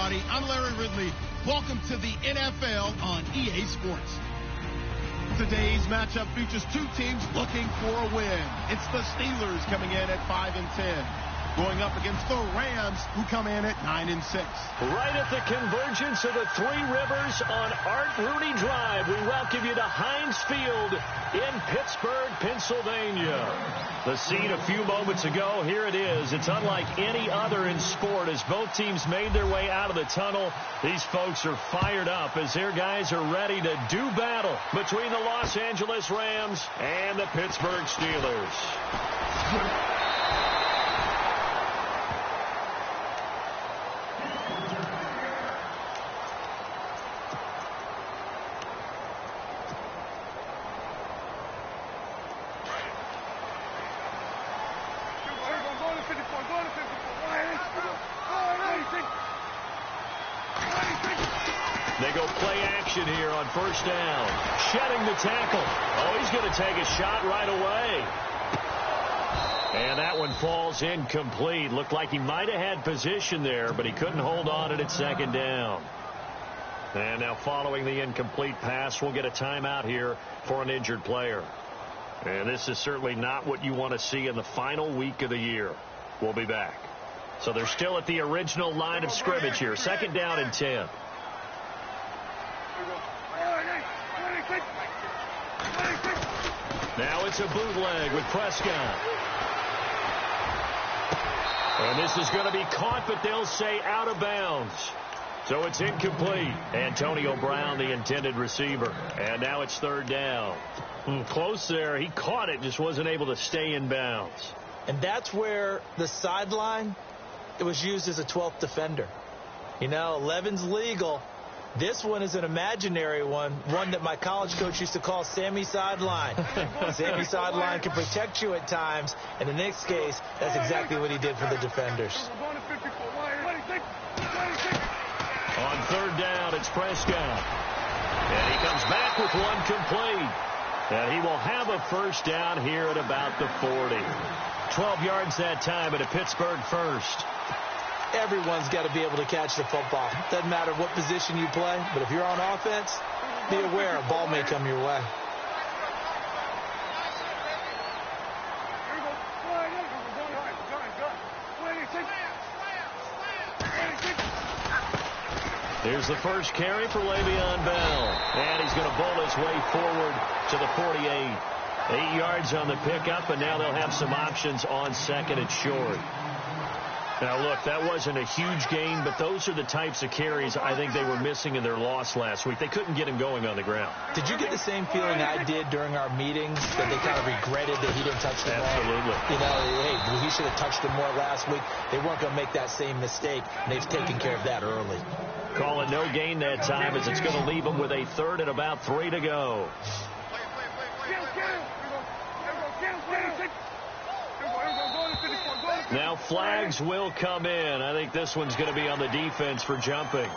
everybody. I'm Larry Ridley. Welcome to the NFL on EA Sports. Today's matchup features two teams looking for a win. It's the Steelers coming in at 5-10, going up against the Rams, who come in at 9-6. Right at the convergence of the Three Rivers on Art Rooney Drive, we welcome you to Heinz Field in Pittsburgh, Pennsylvania. The scene a few moments ago, here it is. It's unlike any other in sport as both teams made their way out of the tunnel. These folks are fired up as their guys are ready to do battle between the Los Angeles Rams and the Pittsburgh Steelers. They go play action here on first down. Shedding the tackle. Oh, he's going to take a shot right away. And that one falls incomplete. Looked like he might have had position there, but he couldn't hold on at second down. And now following the incomplete pass, we'll get a timeout here for an injured player. And this is certainly not what you want to see in the final week of the year. We'll be back. So they're still at the original line of scrimmage here. Second down and 10. Now it's a bootleg with Prescott. And this is going to be caught, but they'll say out of bounds. So it's incomplete. Antonio Brown, the intended receiver. And now it's third down. Close there. He caught it, just wasn't able to stay in bounds. And that's where the sideline, it was used as a 12th defender. You know, 11's legal. This one is an imaginary one that my college coach used to call Sammy Sideline. Sammy Sideline can protect you at times, and in this case, that's exactly what he did for the defenders. On third down, it's Prescott. And he comes back with one complete. And he will have a first down here at about the 40. 12 yards that time at a Pittsburgh first. Everyone's got to be able to catch the football. Doesn't matter what position you play, but if you're on offense, be aware a ball may come your way. Here's the first carry for Le'Veon Bell. And he's going to bowl his way forward to the 48. 8 yards on the pickup, and now they'll have some options on second and short. Now, look, that wasn't a huge gain, but those are the types of carries I think they were missing in their loss last week. They couldn't get him going on the ground. Did you get the same feeling I did during our meetings, that they kind of regretted that he didn't touch the ball? Absolutely. You know, hey, he should have touched it more last week. They weren't going to make that same mistake, and they've taken care of that early. Call it no gain that time as it's going to leave them with a third and about 3 to go. Now flags will come in. I think this one's going to be on the defense for jumping.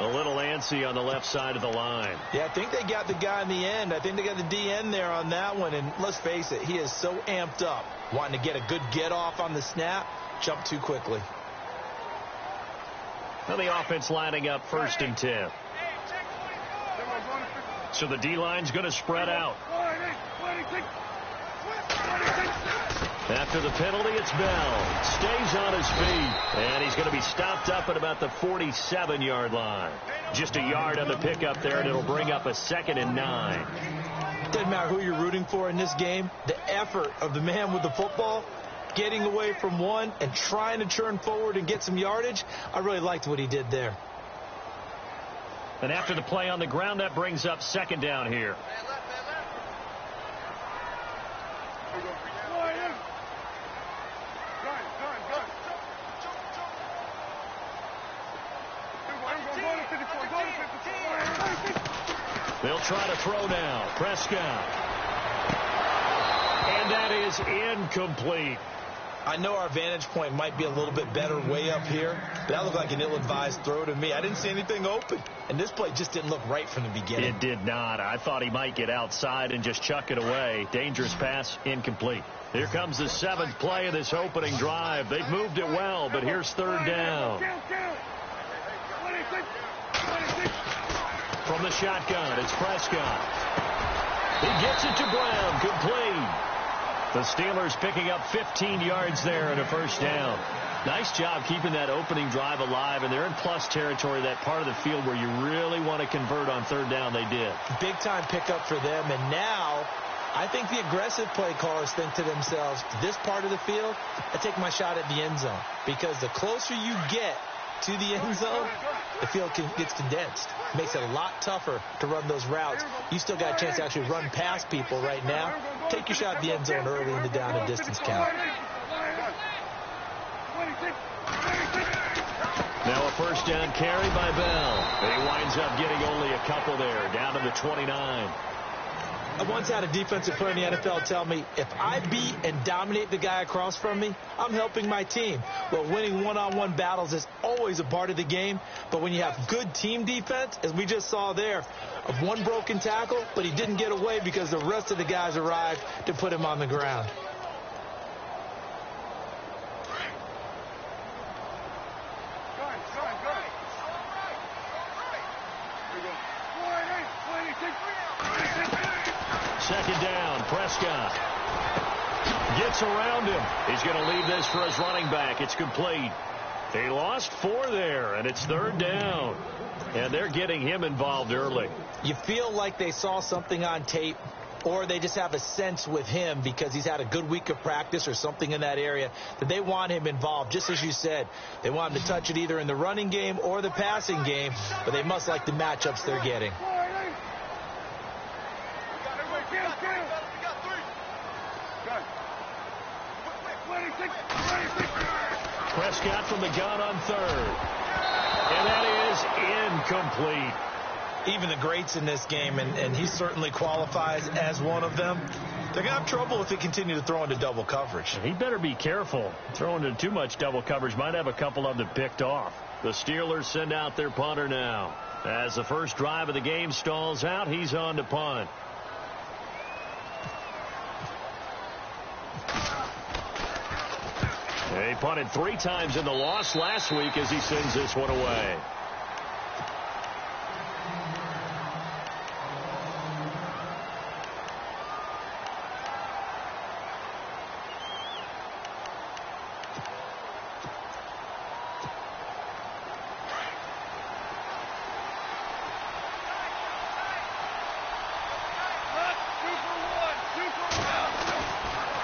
A little antsy on the left side of the line. Yeah, I think they got the guy in the end. I think they got the DN there on that one. And let's face it, he is so amped up, wanting to get a good get off on the snap, jump too quickly. Now the offense lining up first and 10. So the D-line's going to spread out. After the penalty, it's Bell. Stays on his feet. And he's going to be stopped up at about the 47-yard line. Just a yard on the pickup there, and it'll bring up a 2nd and 9. Doesn't matter who you're rooting for in this game. The effort of the man with the football, getting away from one and trying to turn forward and get some yardage, I really liked what he did there. And after the play on the ground, that brings up second down here. They'll try to throw now. Prescott. And that is incomplete. I know our vantage point might be a little bit better way up here, but that looked like an ill-advised throw to me. I didn't see anything open, and this play just didn't look right from the beginning. It did not. I thought he might get outside and just chuck it away. Dangerous pass, incomplete. Here comes the 7th play of this opening drive. They've moved it well, but here's third down. From the shotgun, it's Prescott. He gets it to Brown, complete. The Steelers picking up 15 yards there and a first down. Nice job keeping that opening drive alive, and they're in plus territory, that part of the field where you really want to convert on third down. They did. Big-time pickup for them, and now I think the aggressive play callers think to themselves, this part of the field, I take my shot at the end zone, because the closer you get to the end zone, the field gets condensed. Makes it a lot tougher to run those routes. You still got a chance to actually run past people right now. Take your shot at the end zone early in the down and distance count. Now a first down carry by Bell. He winds up getting only a couple there, down to the 29. I once had a defensive player in the NFL tell me, if I beat and dominate the guy across from me, I'm helping my team. Well, winning one-on-one battles is always a part of the game, but when you have good team defense, as we just saw there, of one broken tackle, but he didn't get away because the rest of the guys arrived to put him on the ground. Second down, Prescott gets around him. He's going to leave this for his running back. It's complete. They lost 4 there, and it's third down. And they're getting him involved early. You feel like they saw something on tape, or they just have a sense with him because he's had a good week of practice or something in that area that they want him involved. Just as you said, they want him to touch it either in the running game or the passing game, but they must like the matchups they're getting. Prescott from the gun on third. And that is incomplete. Even the greats in this game, and he certainly qualifies as one of them, they're going to have trouble if they continue to throw into double coverage. He better be careful. Throwing into too much double coverage might have a couple of them picked off. The Steelers send out their punter now. As the first drive of the game stalls out, he's on to punt. He punted 3 times in the loss last week as he sends this one away.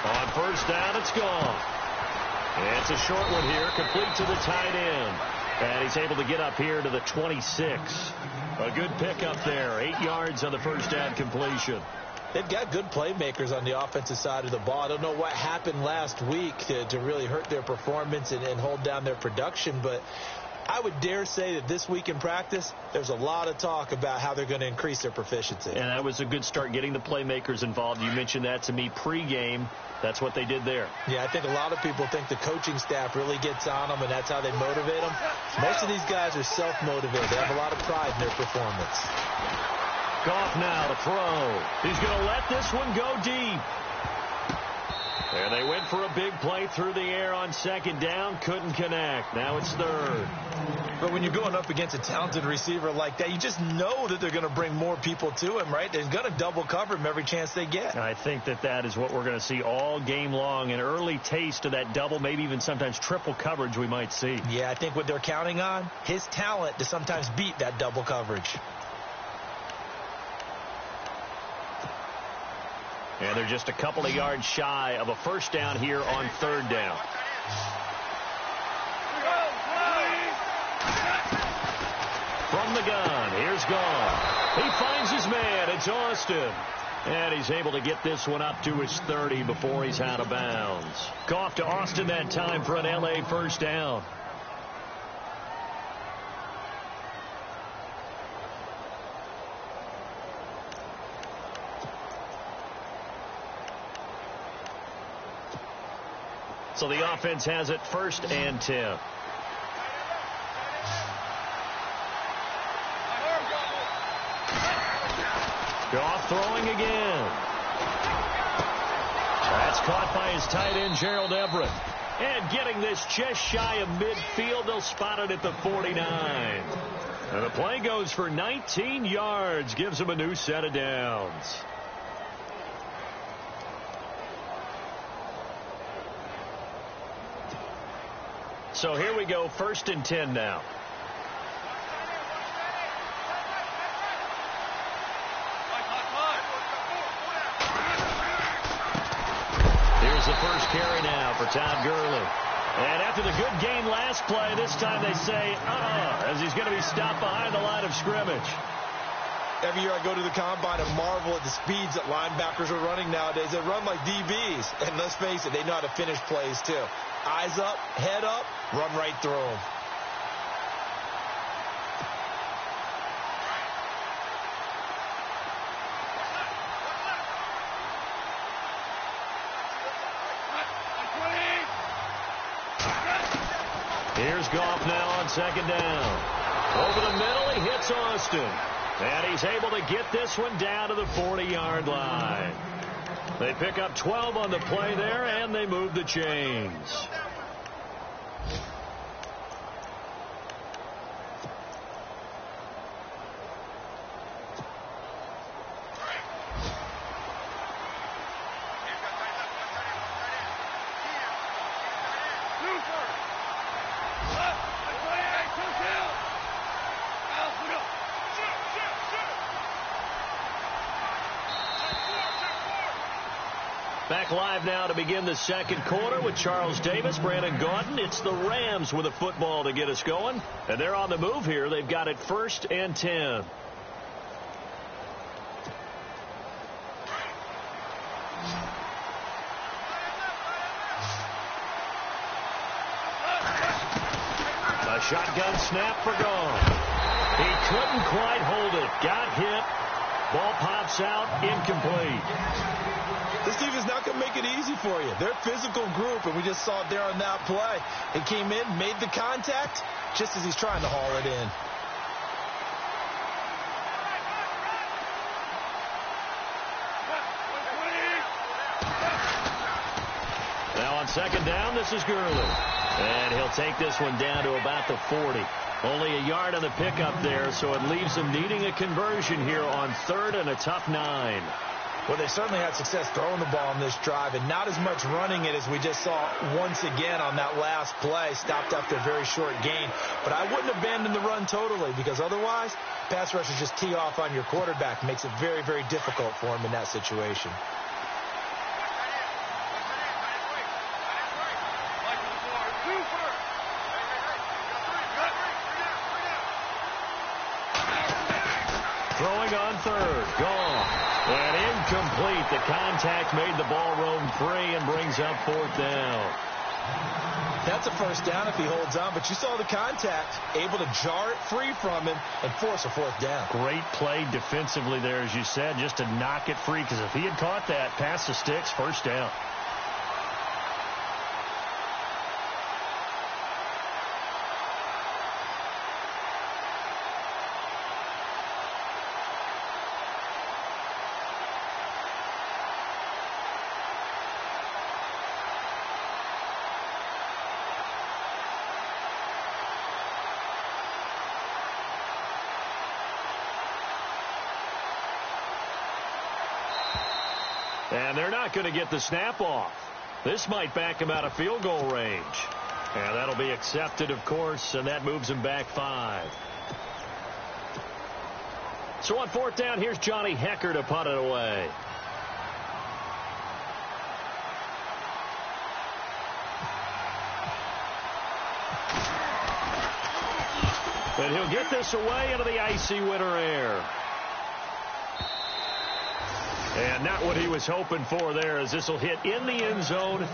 On first down, it's gone. It's a short one here, complete to the tight end. And he's able to get up here to the 26. A good pickup there, 8 yards on the first down completion. They've got good playmakers on the offensive side of the ball. I don't know what happened last week to really hurt their performance and hold down their production, but I would dare say that this week in practice, there's a lot of talk about how they're going to increase their proficiency. And that was a good start, getting the playmakers involved. You mentioned that to me pregame. That's what they did there. Yeah, I think a lot of people think the coaching staff really gets on them, and that's how they motivate them. Most of these guys are self-motivated. They have a lot of pride in their performance. Goff now to throw. He's going to let this one go deep. And they went for a big play through the air on second down. Couldn't connect. Now it's third. But when you're going up against a talented receiver like that, you just know that they're going to bring more people to him, right? They're going to double cover him every chance they get. I think that is what we're going to see all game long. An early taste of that double, maybe even sometimes triple coverage we might see. Yeah, I think what they're counting on, his talent to sometimes beat that double coverage. And they're just a couple of yards shy of a first down here on third down. From the gun, here's Goff. He finds his man. It's Austin. And he's able to get this one up to his 30 before he's out of bounds. Goff to Austin that time for an LA first down. So the offense has it 1st and 10. Goff throwing again. That's caught by his tight end, Gerald Everett. And getting this just shy of midfield, they'll spot it at the 49. And the play goes for 19 yards, gives him a new set of downs. So here we go, 1st and 10 now. Here's the first carry now for Todd Gurley. And after the good gain last play, this time they say, as he's going to be stopped behind the line of scrimmage. Every year I go to the combine and marvel at the speeds that linebackers are running nowadays. They run like DBs. And let's face it, they know how to finish plays too. Eyes up, head up, run right through them. Here's Goff now on 2nd down. Over the middle, he hits Austin. And he's able to get this one down to the 40-yard line. They pick up 12 on the play there, and they move the chains. Back live now to begin the 2nd quarter with Charles Davis, Brandon Gaudin. It's the Rams with a football to get us going. And they're on the move here. They've got it 1st and 10. A shotgun snap for Goff. He couldn't quite hold it. Got hit. Ball pops out, incomplete. This defense not going to make it easy for you. They're a physical group, and we just saw it there on that play. He came in, made the contact, just as he's trying to haul it in. Now on 2nd down, this is Gurley. And he'll take this one down to about the 40. Only a yard on the pickup there, so it leaves him needing a conversion here on 3rd and a tough 9. Well, they certainly had success throwing the ball on this drive, and not as much running it as we just saw once again on that last play. Stopped after a very short gain. But I wouldn't abandon the run totally, because otherwise, pass rushers just tee off on your quarterback. Makes it very, very difficult for him in that situation. Throwing on 3rd. Gone. And incomplete. The contact made the ball roam free and brings up 4th down. That's a 1st down if he holds on, but you saw the contact, able to jar it free from him and force a 4th down. Great play defensively there, as you said, just to knock it free, because if he had caught that, past the sticks, 1st down. And they're not going to get the snap off. This might back him out of field goal range. And that'll be accepted, of course, and that moves him back 5. So on 4th down, here's Johnny Hecker to punt it away. And he'll get this away into the icy winter air. And not what he was hoping for there, as this will hit in the end zone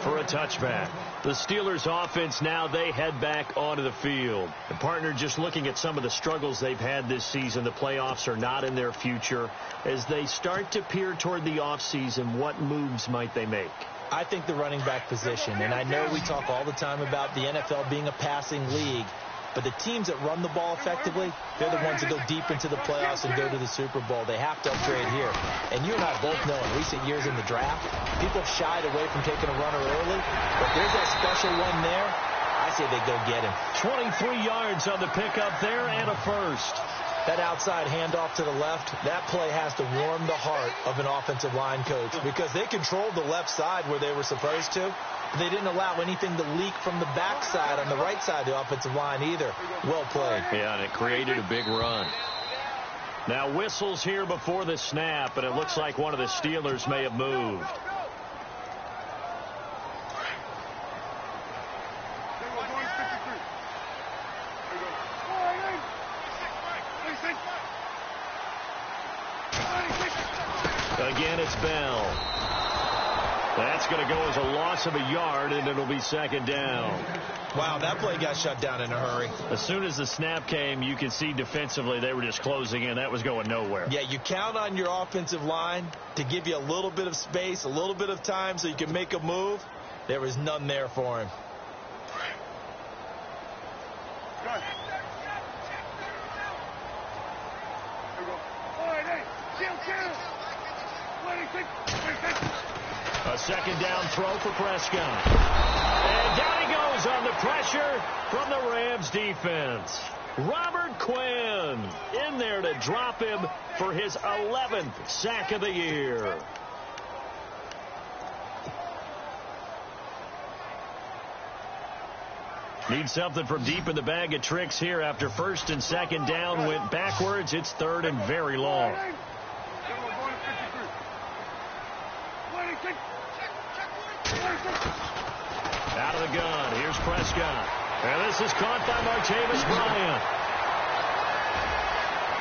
for a touchback. The Steelers offense now, they head back onto the field. And partner, just looking at some of the struggles they've had this season, the playoffs are not in their future. As they start to peer toward the offseason, what moves might they make? I think the running back position, and I know we talk all the time about the NFL being a passing league, but the teams that run the ball effectively, they're the ones that go deep into the playoffs and go to the Super Bowl. They have to upgrade here. And you and I both know in recent years in the draft, people have shied away from taking a runner early. But there's that special one there. I I say they go get him. 23 yards on the pickup there and a first. That outside handoff to the left, that play has to warm the heart of an offensive line coach because they controlled the left side where they were supposed to. They didn't allow anything to leak from the backside on the right side of the offensive line either. Well played. Yeah, and it created a big run. Now whistles here before the snap, and it looks like one of the Steelers may have moved. Again, it's Bell. That's going to go as a loss of a yard, and it'll be second down. Wow, that play got shut down in a hurry. As soon as the snap came, you can see defensively they were just closing in. That was going nowhere. Yeah, you count on your offensive line to give you a little bit of space, a little bit of time so you can make a move. There was none there for him. A second down throw for Prescott. And down he goes on the pressure from the Rams defense. Robert Quinn in there to drop him for his 11th sack of the year. Need something from deep in the bag of tricks here after first and second down went backwards. It's third and very long. Out of the gun. Here's Prescott. And this is caught by Martavis Bryant.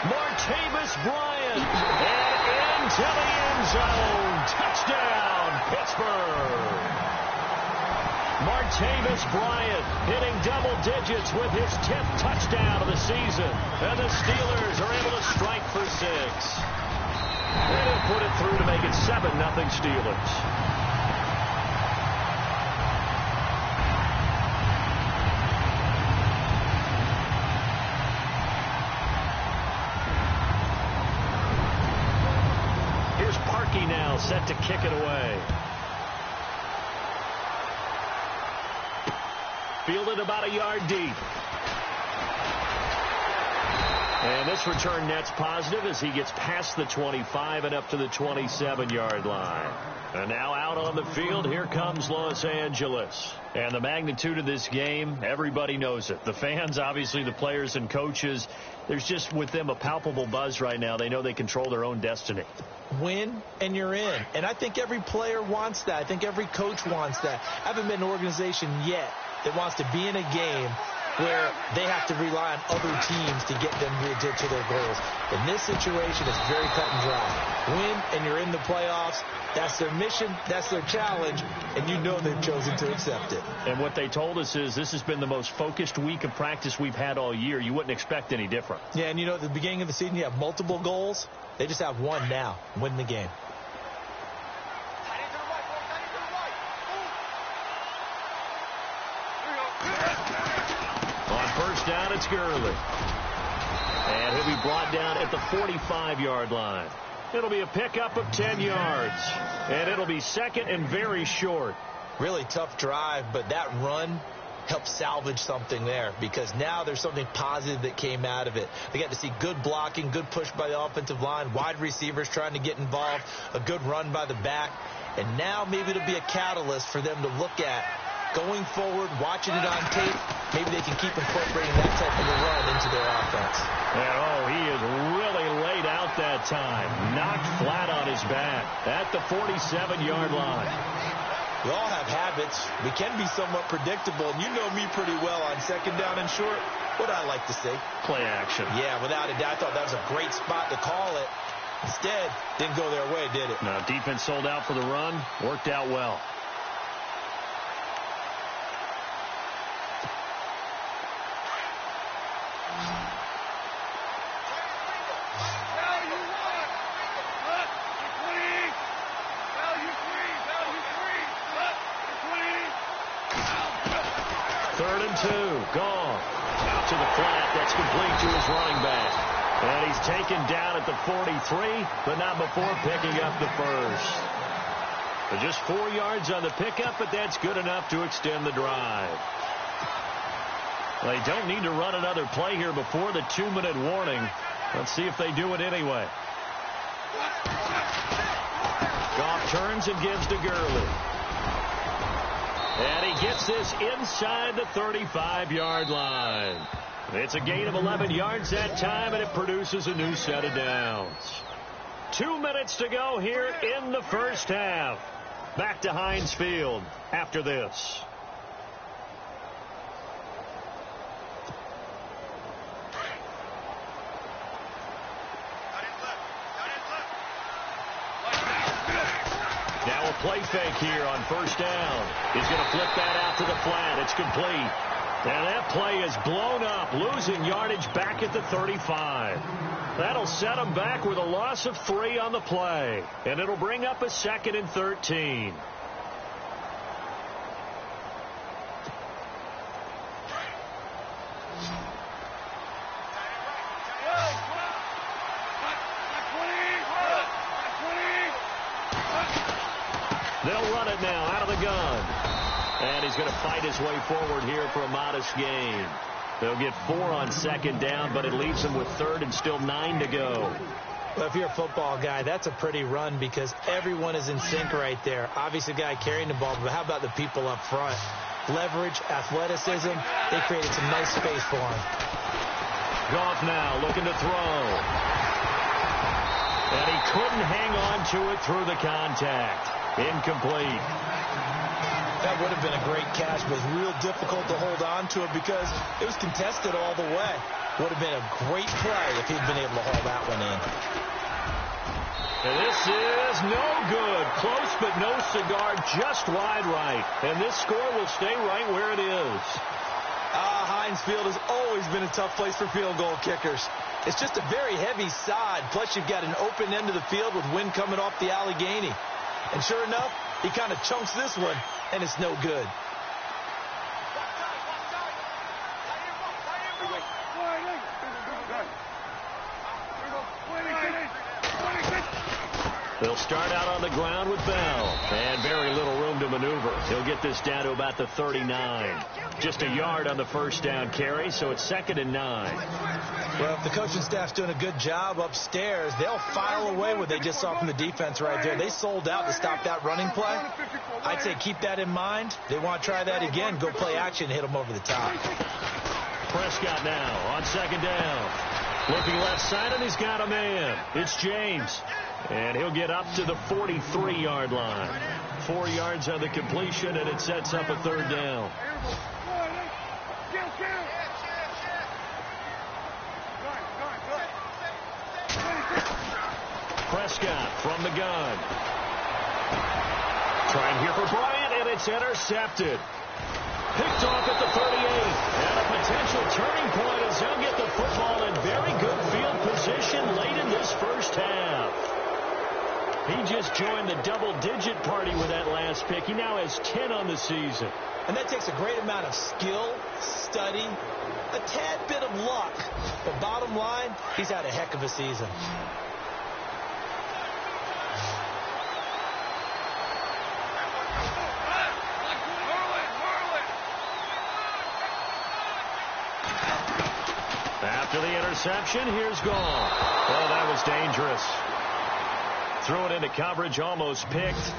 Martavis Bryant. And into the end zone. Touchdown, Pittsburgh. Martavis Bryant hitting double digits with his 10th touchdown of the season. And the Steelers are able to strike for 6. And he'll put it through to make it 7-0 Steelers. Now set to kick it away. Fielded about a yard deep. And this return net's positive as he gets past the 25 and up to the 27-yard line. And now out on the field, here comes Los Angeles. And the magnitude of this game, everybody knows it. The fans, obviously the players and coaches, there's just with them a palpable buzz right now. They know they control their own destiny. Win and you're in. And I think every player wants that. I think every coach wants that. I haven't been an organization yet that wants to be in a game where they have to rely on other teams to get them to their goals. In this situation, it's very cut and dry. Win and you're in the playoffs. That's their mission. That's their challenge. And you know they've chosen to accept it. And what they told us is this has been the most focused week of practice we've had all year. You wouldn't expect any different. Yeah, and you know, at the beginning of the season, you have multiple goals. They just have one now. Win the game. On first down, it's Gurley. And he'll be brought down at the 45-yard line. It'll be a pickup of 10 yards. And it'll be second and very short. Really tough drive, but that run helped salvage something there because now there's something positive that came out of it. They got to see good blocking, good push by the offensive line, wide receivers trying to get involved, a good run by the back. And now maybe it'll be a catalyst for them to look at going forward, watching it on tape. Maybe they can keep incorporating that type of a run into their offense. And, oh, he is really laid out that time. Knocked flat on his back at the 47-yard line. We all have habits. We can be somewhat predictable, and you know me pretty well on second down and short. What I like to see? Play action. Yeah, without a doubt. I thought that was a great spot to call it. Instead, didn't go their way, did it? No, defense sold out for the run. Worked out well. Third and 2, gone. Out to the flat, that's complete to his running back. And he's taken down at the 43, but not before picking up the first. So just 4 yards on the pickup, but that's good enough to extend the drive. They don't need to run another play here before the 2-minute warning. Let's see if they do it anyway. Goff turns and gives to Gurley. And he gets this inside the 35-yard line. It's a gain of 11 yards that time, and it produces a new set of downs. 2 minutes to go here in the first half. Back to Heinz Field after this. Now a play fake here on first down. He's going to flip that out to the flat. It's complete. And that play is blown up, losing yardage back at the 35. That'll set him back with a loss of 3 on the play. And it'll bring up a 2nd and 13. They'll run it now out of the gun. And he's going to fight his way forward here for a modest gain. They'll get 4 on 2nd down, but it leaves them with 3rd and still 9 to go. Well, if you're a football guy, that's a pretty run because everyone is in sync right there. Obviously, the guy carrying the ball, but how about the people up front? Leverage, athleticism, they created some nice space for him. Goff now looking to throw. And he couldn't hang on to it through the contact. Incomplete. That would have been a great catch, but it was real difficult to hold on to it because it was contested all the way. Would have been a great play if he'd been able to haul that one in. And this is no good. Close but no cigar, just wide right. And this score will stay right where it is. Heinz Field has always been a tough place for field goal kickers. It's just a very heavy side, plus you've got an open end of the field with wind coming off the Allegheny. And sure enough, he kind of chunks this one, and it's no good. They'll start out on the ground with Bell. And very little room to maneuver. He'll get this down to about the 39. Just a yard on the first down carry, so it's 2nd and 9. Well, if the coaching staff's doing a good job upstairs, they'll file away what they just saw from the defense right there. They sold out to stop that running play. I'd say keep that in mind. They want to try that again. Go play action and hit them over the top. Prescott now on 2nd down. Looking left side, and he's got a man. It's James. And he'll get up to the 43-yard line. 4 yards on the completion, and it sets up a 3rd down. Prescott from the gun. Trying here for Bryant, and it's intercepted. Picked off at the 38. And a potential turning point as he'll get the football in very good field position late in this first half. He just joined the double-digit party with that last pick. He now has 10 on the season. And that takes a great amount of skill, study, a tad bit of luck. But bottom line, he's had a heck of a season. After the interception, here's Goff. Oh, that was dangerous. Threw it into coverage, almost picked,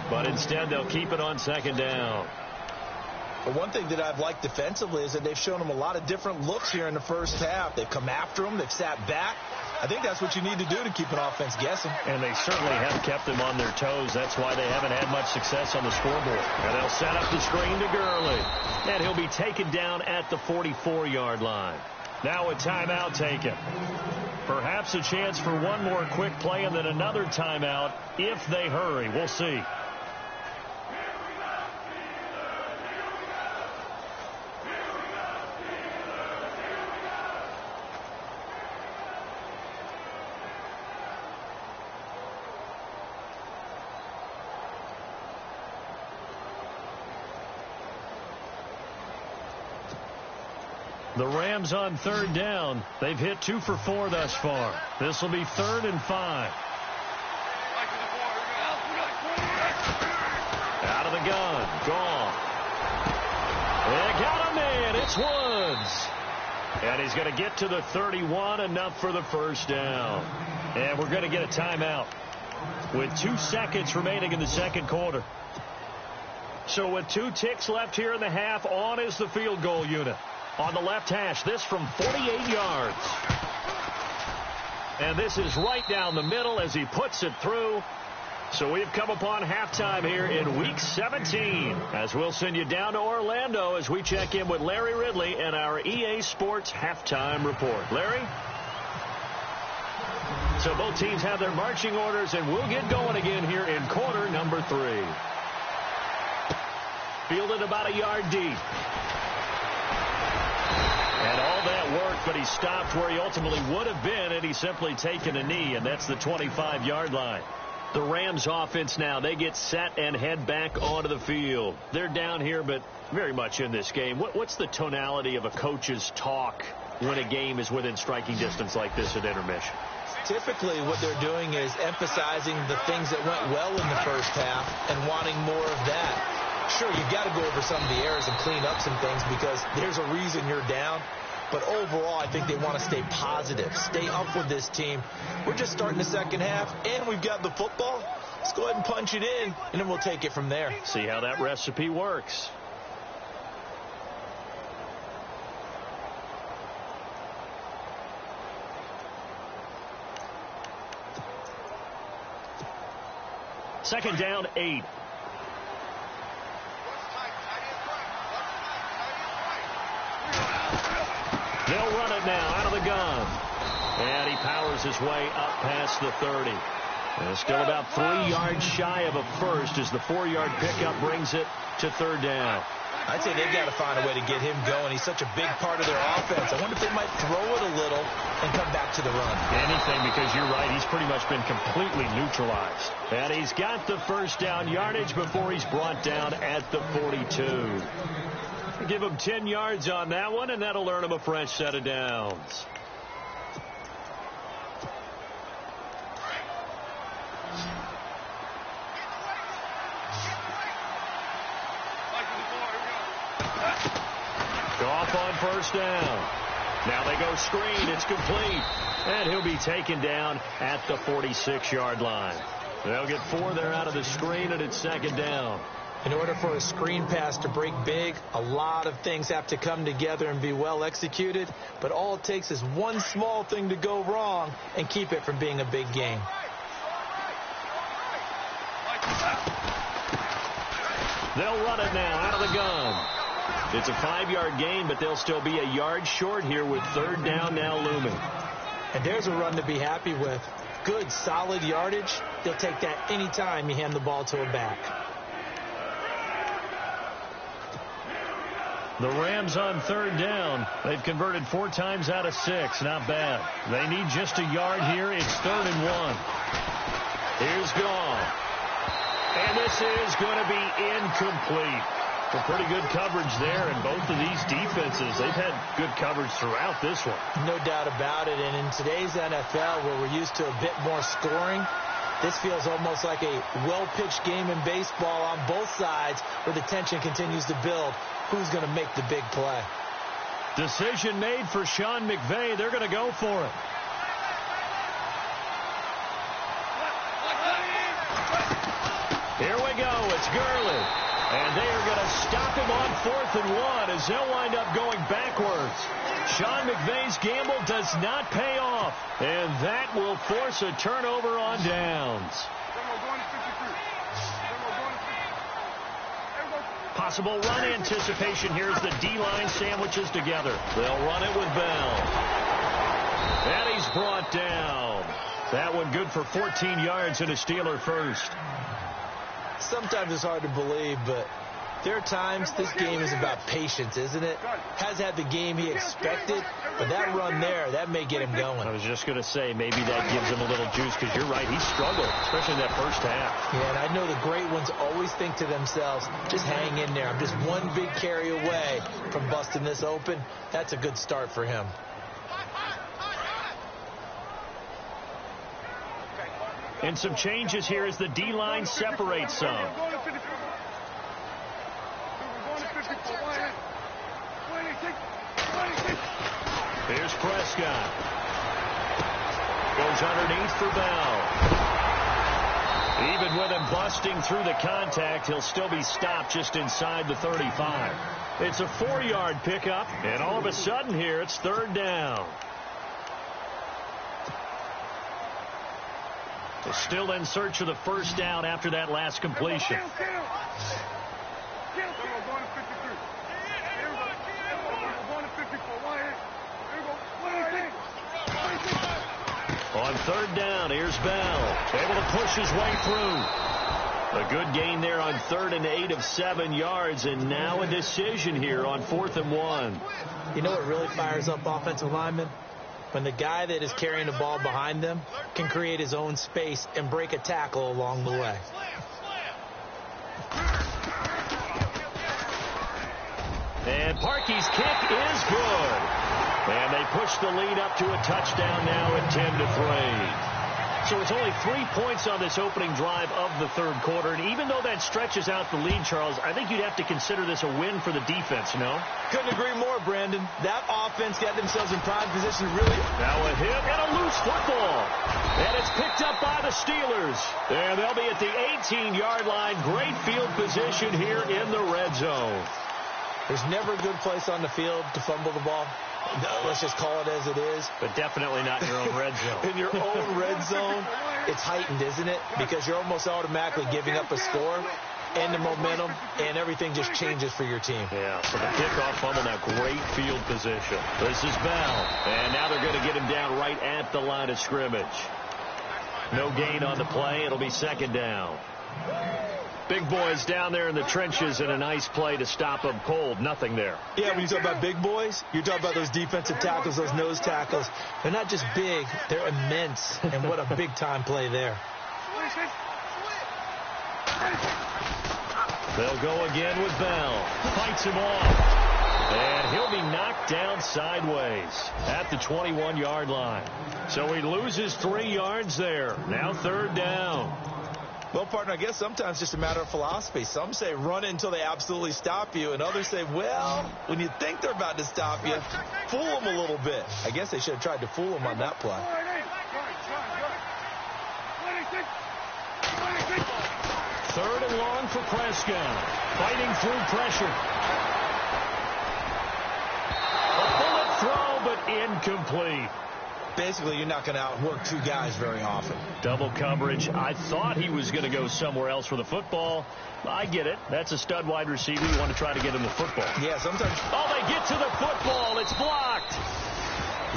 but instead they'll keep it on 2nd down. But one thing that I've liked defensively is that they've shown him a lot of different looks here in the first half. They've come after him. They've sat back. I think that's what you need to do to keep an offense guessing. And they certainly have kept them on their toes. That's why they haven't had much success on the scoreboard. And they'll set up the screen to Gurley. And he'll be taken down at the 44-yard line. Now a timeout taken. Perhaps a chance for one more quick play and then another timeout if they hurry. We'll see. The Rams on 3rd down. They've hit 2 for 4 thus far. This will be 3rd and 5. Out of the gun. Goff. They got a and it's Woods. And he's going to get to the 31, enough for the first down. And we're going to get a timeout with 2 seconds remaining in the second quarter. So with 2 ticks left here in the half, on is the field goal unit. On the left hash, this from 48 yards. And this is right down the middle as he puts it through. So we've come upon halftime here in Week 17. As we'll send you down to Orlando as we check in with Larry Ridley and our EA Sports Halftime Report. Larry? So both teams have their marching orders, and we'll get going again here in quarter number 3. Fielded about a yard deep. And all that worked, but he stopped where he ultimately would have been had he simply taken a knee, and that's the 25-yard line. The Rams offense now, they get set and head back onto the field. They're down here, but very much in this game. What's the tonality of a coach's talk when a game is within striking distance like this at intermission? Typically, what they're doing is emphasizing the things that went well in the first half and wanting more of that. Sure, you've got to go over some of the errors and clean up some things because there's a reason you're down. But overall, I think they want to stay positive, stay up with this team. We're just starting the second half, and we've got the football. Let's go ahead and punch it in, and then we'll take it from there. See how that recipe works. Second down, 8. They'll run it now out of the gun. And he powers his way up past the 30. And still about 3 yards shy of a first as the 4-yard pickup brings it to third down. I'd say they've got to find a way to get him going. He's such a big part of their offense. I wonder if they might throw it a little and come back to the run. Anything, because you're right, he's pretty much been completely neutralized. And he's got the first down yardage before he's brought down at the 42. Give him 10 yards on that one, and that'll earn him a fresh set of downs. Off on first down. Now they go screen. It's complete. And he'll be taken down at the 46-yard line. They'll get 4 there out of the screen, and it's second down. In order for a screen pass to break big, a lot of things have to come together and be well executed. But all it takes is one small thing to go wrong and keep it from being a big game. They'll run it now out of the gun. It's a 5-yard gain, but they'll still be a yard short here with third down now looming. And there's a run to be happy with. Good, solid yardage. They'll take that any time you hand the ball to a back. The Rams on third down. They've converted 4 times out of 6. Not bad. They need just a yard here. It's 3rd and 1. Here's Gone. And this is going to be incomplete. Well, pretty good coverage there, and both of these defenses, they've had good coverage throughout this one. No doubt about it, and in today's NFL, where we're used to a bit more scoring, this feels almost like a well-pitched game in baseball on both sides where the tension continues to build. Who's going to make the big play? Decision made for Sean McVay. They're going to go for it. Here we go. It's Gurley. And they are going to stop him on 4th and 1 as they'll wind up going backwards. Sean McVay's gamble does not pay off. And that will force a turnover on downs. Possible run anticipation here as the D-line sandwiches together. They'll run it with Bell. And he's brought down. That one good for 14 yards and a Steeler first. Sometimes it's hard to believe, but there are times this game is about patience, isn't it? Has had the game he expected, but that run there, that may get him going. I was just going to say, maybe that gives him a little juice, because you're right, he struggled, especially in that first half. Yeah, and I know the great ones always think to themselves, just hang in there. I'm just one big carry away from busting this open. That's a good start for him. And some changes here as the D-line separates some. Here's Prescott. Goes underneath for Bell. Even with him busting through the contact, he'll still be stopped just inside the 35. It's a 4-yard pickup, and all of a sudden here, it's third down. They're still in search of the first down after that last completion. On third down, here's Bell. Able to push his way through. A good gain there on 3rd and 8 of 7 yards, and now a decision here on 4th and 1. You know what really fires up offensive linemen? When the guy that is carrying the ball behind them can create his own space and break a tackle along the way. And Parkey's kick is good. And they push the lead up to a touchdown now at 10-3. So it's only 3 points on this opening drive of the third quarter. And even though that stretches out the lead, Charles, I think you'd have to consider this a win for the defense, no? Couldn't agree more, Brandon. That offense got themselves in prime position to really... Now a hit and a loose football. And it's picked up by the Steelers. And they'll be at the 18-yard line. Great field position here in the red zone. There's never a good place on the field to fumble the ball. Let's just call it as it is. But definitely not in your own red zone. In your own red zone, it's heightened, isn't it? Because you're almost automatically giving up a score and the momentum, and everything just changes for your team. Yeah, so the kickoff fumble, now great field position. This is Bell, and now they're going to get him down right at the line of scrimmage. No gain on the play. It'll be second down. Big boys down there in the trenches, and a nice play to stop them cold. Nothing there. Yeah, when you talk about big boys, you're talking about those defensive tackles, those nose tackles. They're not just big, they're immense. And what a big-time play there. They'll go again with Bell. Fights him off. And he'll be knocked down sideways at the 21-yard line. So he loses 3 yards there. Now third down. Well, partner, I guess sometimes it's just a matter of philosophy. Some say run it until they absolutely stop you, and others say, well, when you think they're about to stop you, fool them a little bit. I guess they should have tried to fool them on that play. Third and long for Prescott. Fighting through pressure. A bullet throw, but incomplete. Basically, you're not going to outwork 2 guys very often. Double coverage. I thought he was going to go somewhere else with the football. I get it. That's a stud wide receiver. You want to try to get him the football. Yeah, sometimes. Oh, they get to the football. It's blocked.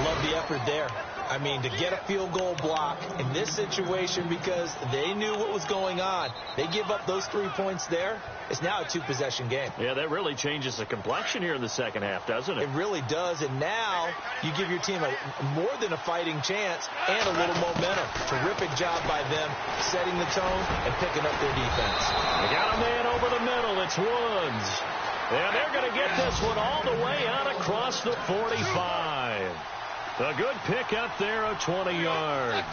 Love the effort there. I mean, to get a field goal block in this situation because they knew what was going on. They give up those 3 points there. It's now a 2-possession game. Yeah, that really changes the complexion here in the second half, doesn't it? It really does. And now you give your team more than a fighting chance and a little momentum. Terrific job by them setting the tone and picking up their defense. They got a man over the middle. It's Woods. And they're going to get this one all the way out across the 45. A good pick up there of 20 yards.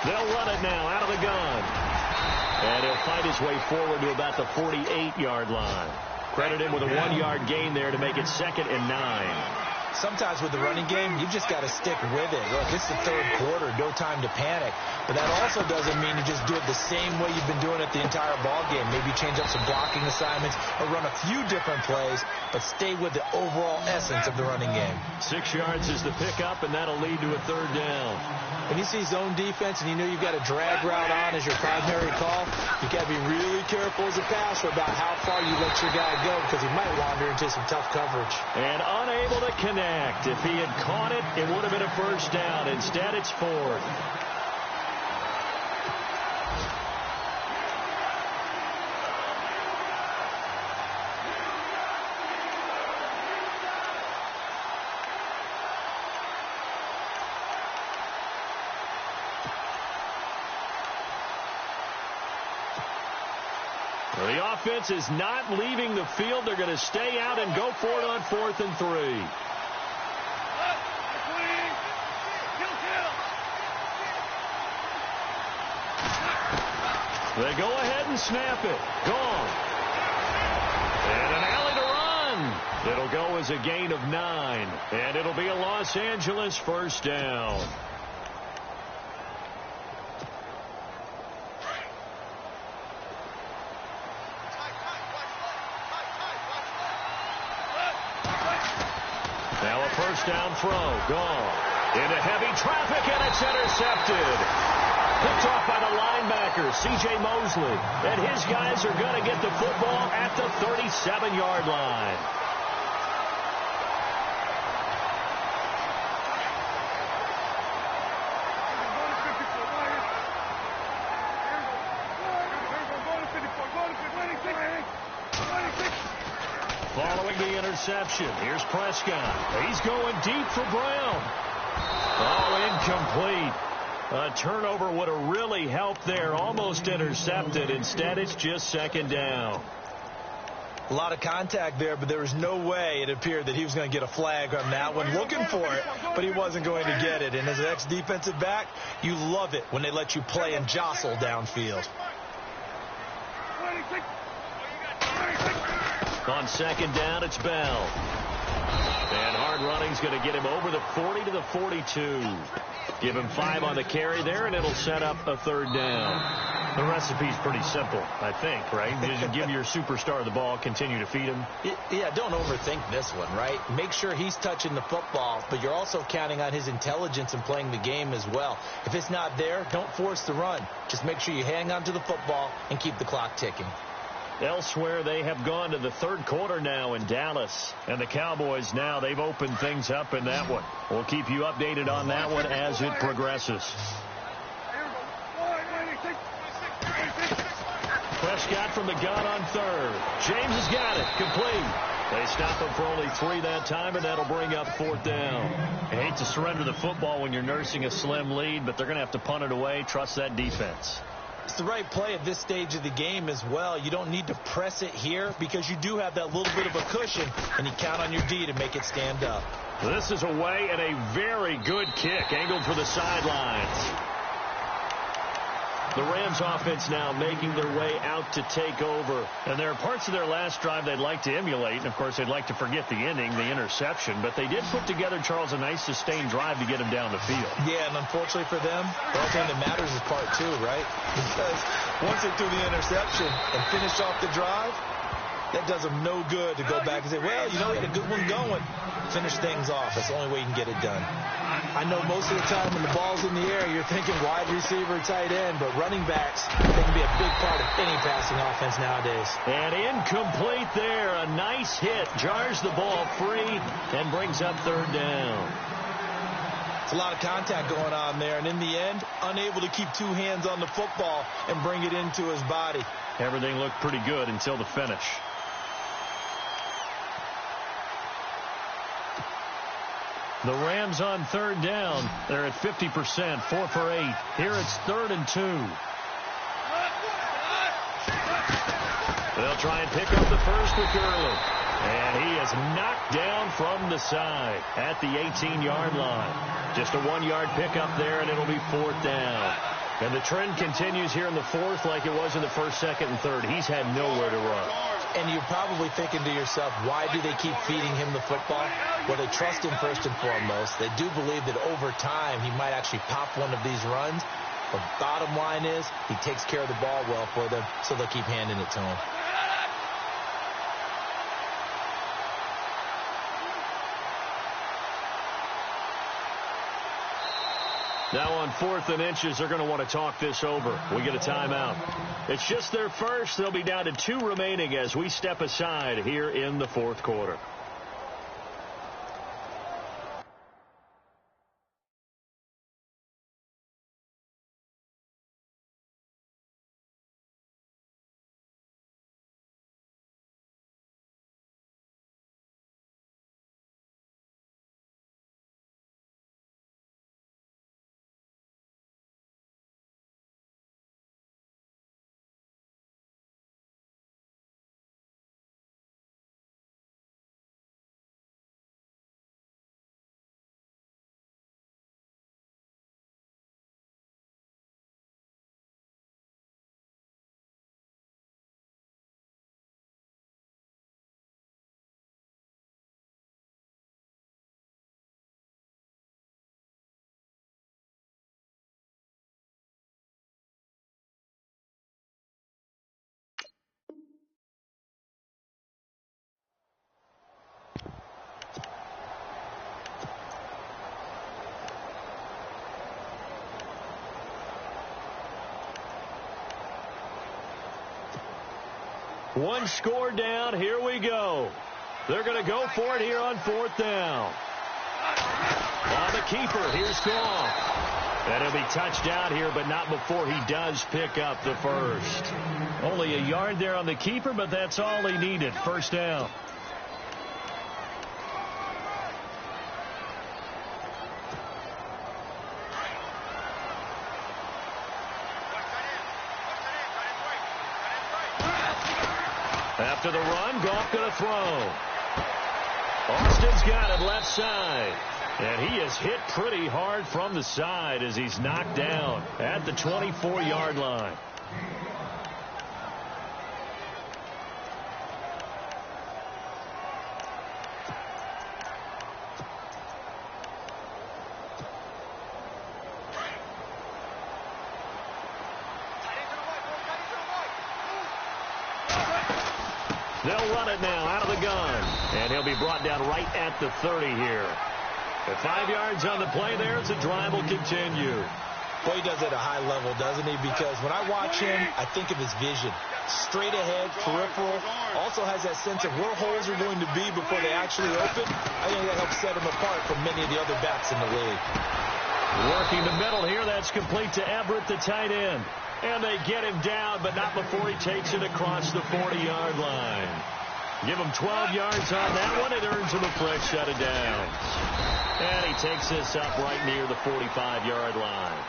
They'll run it now out of the gun. And he'll fight his way forward to about the 48-yard line. Credit him with a 1-yard gain there to make it 2nd and 9. Sometimes with the running game, you've just got to stick with it. Look, it's the third quarter, no time to panic. But that also doesn't mean you just do it the same way you've been doing it the entire ball game. Maybe change up some blocking assignments or run a few different plays, but stay with the overall essence of the running game. 6 yards is the pickup, and that'll lead to a third down. When you see zone defense and you know you've got a drag route on as your primary call, you've got to be really careful as a passer about how far you let your guy go because he might wander into some tough coverage. And unable to connect. If he had caught it, it would have been a first down. Instead, it's 4th. The offense is not leaving the field. They're going to stay out and go for it on 4th and 3. They go ahead and snap it. Gone. And an alley to run. It'll go was a gain of 9. And it'll be a Los Angeles first down. Now a first down throw. Gone. Into heavy traffic, and it's intercepted. Picked off by the linebacker, C.J. Mosley. And his guys are going to get the football at the 37-yard line. Following the interception, here's Prescott. He's going deep for Brown. Oh, incomplete. A turnover would have really helped there. Almost intercepted. Instead, it's just second down. A lot of contact there, but there was no way it appeared that he was going to get a flag on that one. Looking for it, but he wasn't going to get it. And as an ex-defensive back, you love it when they let you play and jostle downfield. On second down, it's Bell. And hard running's going to get him over the 40 to the 42. Give him 5 on the carry there, and it'll set up a third down. The recipe's pretty simple, I think, right? You give your superstar the ball, continue to feed him. Yeah, don't overthink this one, right? Make sure he's touching the football, but you're also counting on his intelligence and playing the game as well. If it's not there, don't force the run. Just make sure you hang on to the football and keep the clock ticking. Elsewhere, they have gone to the third quarter now in Dallas. And the Cowboys now, they've opened things up in that one. We'll keep you updated on that one as it progresses. Prescott from the gun on third. James has got it. Complete. They stop him for only 3 that time, and that'll bring up fourth down. I hate to surrender the football when you're nursing a slim lead, but they're going to have to punt it away. Trust that defense. It's the right play at this stage of the game as well. You don't need to press it here because you do have that little bit of a cushion, and you count on your D to make it stand up. This is away and a very good kick angled for the sidelines. The Rams offense now making their way out to take over. And there are parts of their last drive they'd like to emulate. And, of course, they'd like to forget the ending, the interception. But they did put together, Charles, a nice sustained drive to get him down the field. Yeah, and unfortunately for them, the only thing that matters is part 2, right? Because once they threw the interception and finished off the drive, that does them no good to go back and say, well, you know, we had a good one going. Finish things off. That's the only way you can get it done. I know most of the time when the ball's in the air, you're thinking wide receiver, tight end, but running backs, they can be a big part of any passing offense nowadays. And incomplete there. A nice hit. Jars the ball free and brings up third down. It's a lot of contact going on there, and in the end, unable to keep 2 hands on the football and bring it into his body. Everything looked pretty good until the finish. The Rams on third down. They're at 50%, 4 for 8. Here it's 3rd and 2. They'll try and pick up the first with Gurley. And he is knocked down from the side at the 18-yard line. Just a 1-yard pickup there, and it'll be 4th down. And the trend continues here in the 4th like it was in the 1st, 2nd, and 3rd. He's had nowhere to run. And you're probably thinking to yourself, why do they keep feeding him the football? Well, they trust him first and foremost. They do believe that over time he might actually pop one of these runs. But bottom line is he takes care of the ball well for them, so they'll keep handing it to him. Now on 4th and inches, they're going to want to talk this over. We get a timeout. It's just their first. They'll be down to 2 remaining as we step aside here in the 4th quarter. One score down. Here we go. They're going to go for it here on 4th down. On the keeper, here's Goff. And he'll be touched out here, but not before he does pick up the first. Only a yard there on the keeper, but that's all he needed. 1st down. After the run, Goff going to throw. Austin's got it left side. And he is hit pretty hard from the side as he's knocked down at the 24-yard line. They'll run it now out of the gun. And he'll be brought down right at the 30 here. At 5 yards on the play there, the drive will continue. Boy, he does it at a high level, doesn't he? Because when I watch him, I think of his vision. Straight ahead, peripheral. Also has that sense of where holes are going to be before they actually open. I think that helps set him apart from many of the other backs in the league. Working the middle here, that's complete to Everett, the tight end. And they get him down, but not before he takes it across the 40-yard line. Give him 12 yards on that one. It earns him a fresh set of downs. And he takes this up right near the 45-yard line.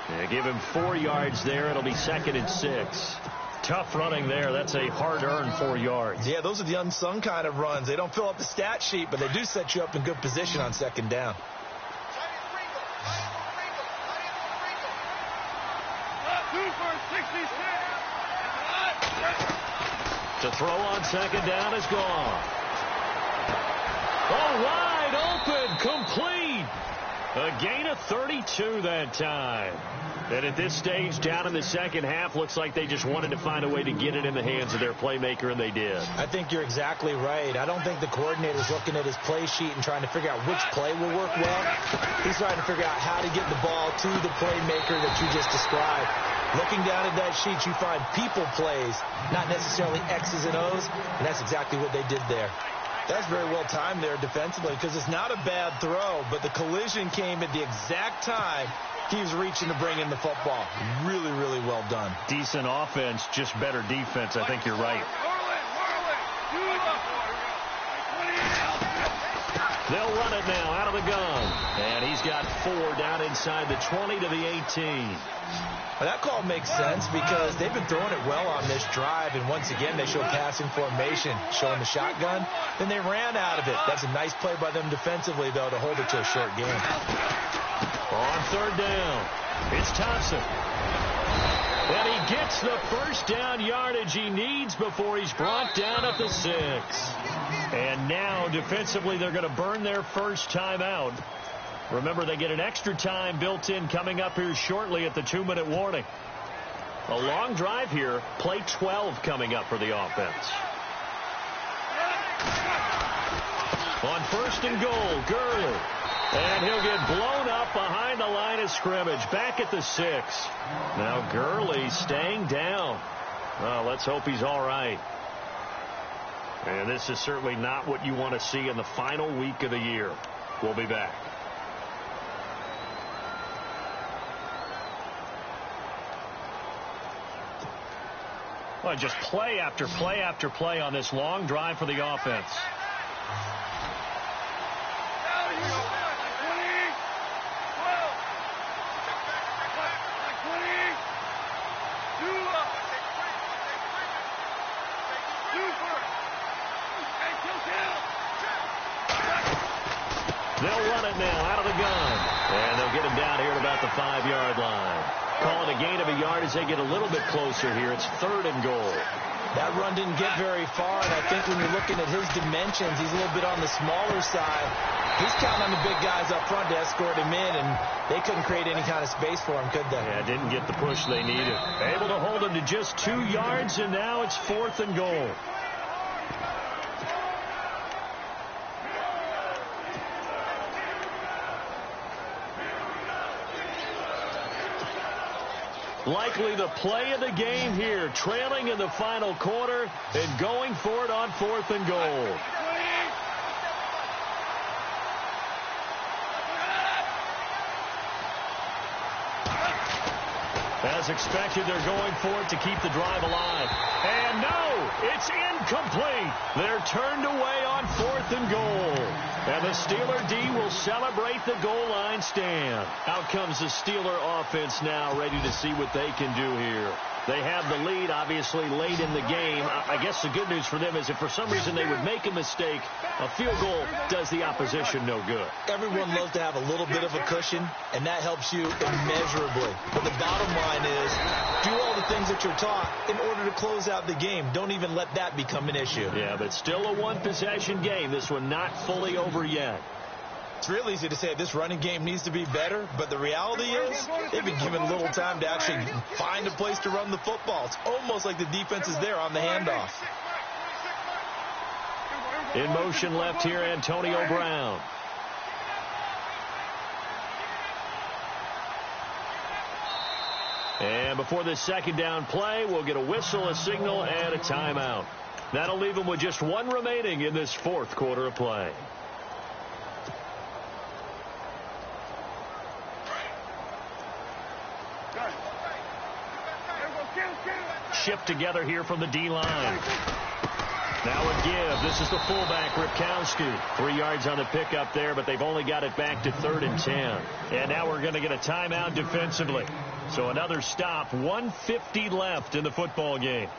Yeah, give him 4 yards there. It'll be 2nd and 6. Tough running there. That's a hard-earned 4 yards. Yeah, those are the unsung kind of runs. They don't fill up the stat sheet, but they do set you up in good position on 2nd down. To throw on 2nd down is gone. Oh, wide open, complete. A gain of 32 that time. And at this stage, down in the second half, looks like they just wanted to find a way to get it in the hands of their playmaker, and they did. I think you're exactly right. I don't think the coordinator's looking at his play sheet and trying to figure out which play will work well. He's trying to figure out how to get the ball to the playmaker that you just described. Looking down at that sheet, you find people plays, not necessarily X's and O's, and that's exactly what they did there. That's very well timed there defensively because it's not a bad throw, but the collision came at the exact time he was reaching to bring in the football. Really, really well done. Decent offense, just better defense. I think you're right. They'll run it now out of the gun. And he's got 4 down inside the 20 to the 18. Well, that call makes sense because they've been throwing it well on this drive, and once again they show passing formation, showing the shotgun. Then they ran out of it. That's a nice play by them defensively, though, to hold it to a short game. On 3rd down, it's Thompson. And he gets the first down yardage he needs before he's brought down at the 6. And now, defensively, they're going to burn their first timeout. Remember, they get an extra time built in coming up here shortly at the 2-minute warning. A long drive here. Play 12 coming up for the offense. On 1st and goal, Gurley. And he'll get blown up behind the line of scrimmage. Back at the 6. Now Gurley staying down. Well, let's hope he's all right. And this is certainly not what you want to see in the final week of the year. We'll be back. Well, just play after play after play on this long drive for the offense. They'll run it now out of the gun. And they'll get him down here at about the 5-yard line. Calling a gain of a yard as they get a little bit closer here. It's 3rd and goal. That run didn't get very far, and I think when you're looking at his dimensions, he's a little bit on the smaller side. He's counting on the big guys up front to escort him in, and they couldn't create any kind of space for him, could they? Yeah, didn't get the push they needed. Able to hold him to just 2 yards, and now it's 4th and goal. Likely the play of the game here, trailing in the final quarter and going for it on 4th and goal. As expected, they're going for it to keep the drive alive. And no, it's incomplete. They're turned away on 4th and goal. And the Steeler D will celebrate the goal line stand. Out comes the Steeler offense now, ready to see what they can do here. They have the lead, obviously, late in the game. I guess the good news for them is if for some reason they would make a mistake, a field goal does the opposition no good. Everyone loves to have a little bit of a cushion, and that helps you immeasurably. But the bottom line is, do all the things that you're taught in order to close out the game. Don't even let that become an issue. Yeah, but still a one-possession game. This one not fully over yet. It's real easy to say this running game needs to be better, but the reality is they've been given little time to actually find a place to run the football. It's almost like the defense is there on the handoff. In motion left here, Antonio Brown. And before this second down play, we'll get a whistle, a signal, and a timeout. That'll leave them with just one remaining in this 4th quarter of play. Shift together here from the D-line. Now a give. This is the fullback, Ripkowski. 3 yards on the pickup there, but they've only got it back to 3rd and 10. And now we're going to get a timeout defensively. So another stop. 1:50 left in the football game.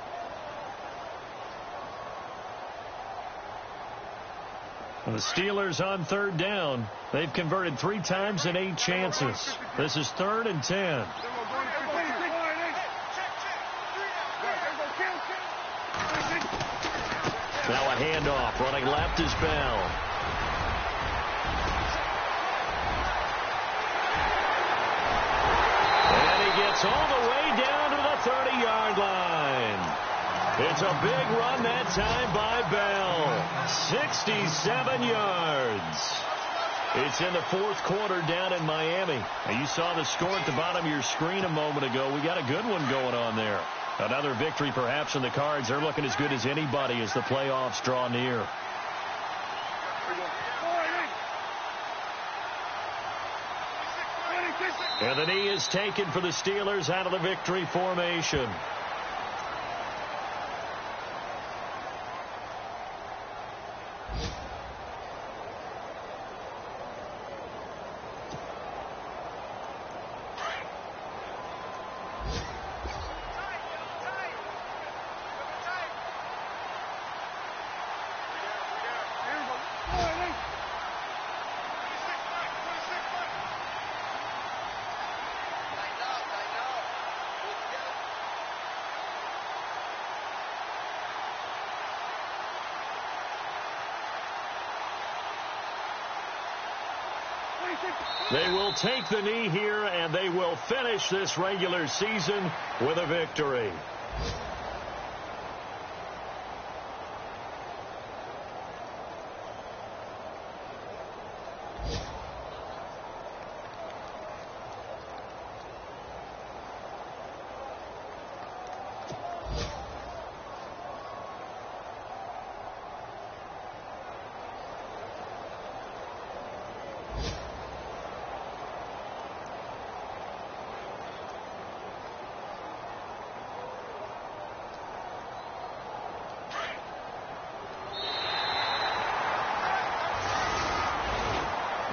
The Steelers on 3rd down. They've converted 3 times in 8 chances. This is 3rd and 10. Now a handoff. Running left is Bell. And he gets all the way down to the 30-yard line. It's a big run that time by Bell. 67 yards. It's in the 4th quarter down in Miami. Now, you saw the score at the bottom of your screen a moment ago. We got a good one going on there. Another victory perhaps in the cards. They're looking as good as anybody as the playoffs draw near. And the knee is taken for the Steelers out of the victory formation. They will take the knee here, and they will finish this regular season with a victory.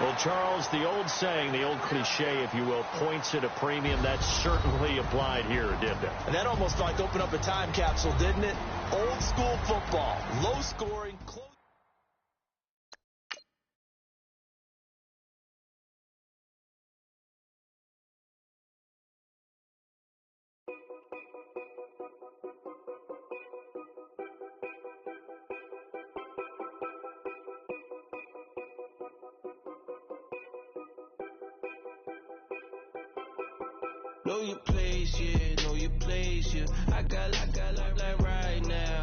Well, Charles, the old saying, the old cliche, if you will, points at a premium. That certainly applied here, didn't it? And that almost like opened up a time capsule, didn't it? Old school football, low scoring, close. Know your place, yeah, know your place, yeah. I got like right now.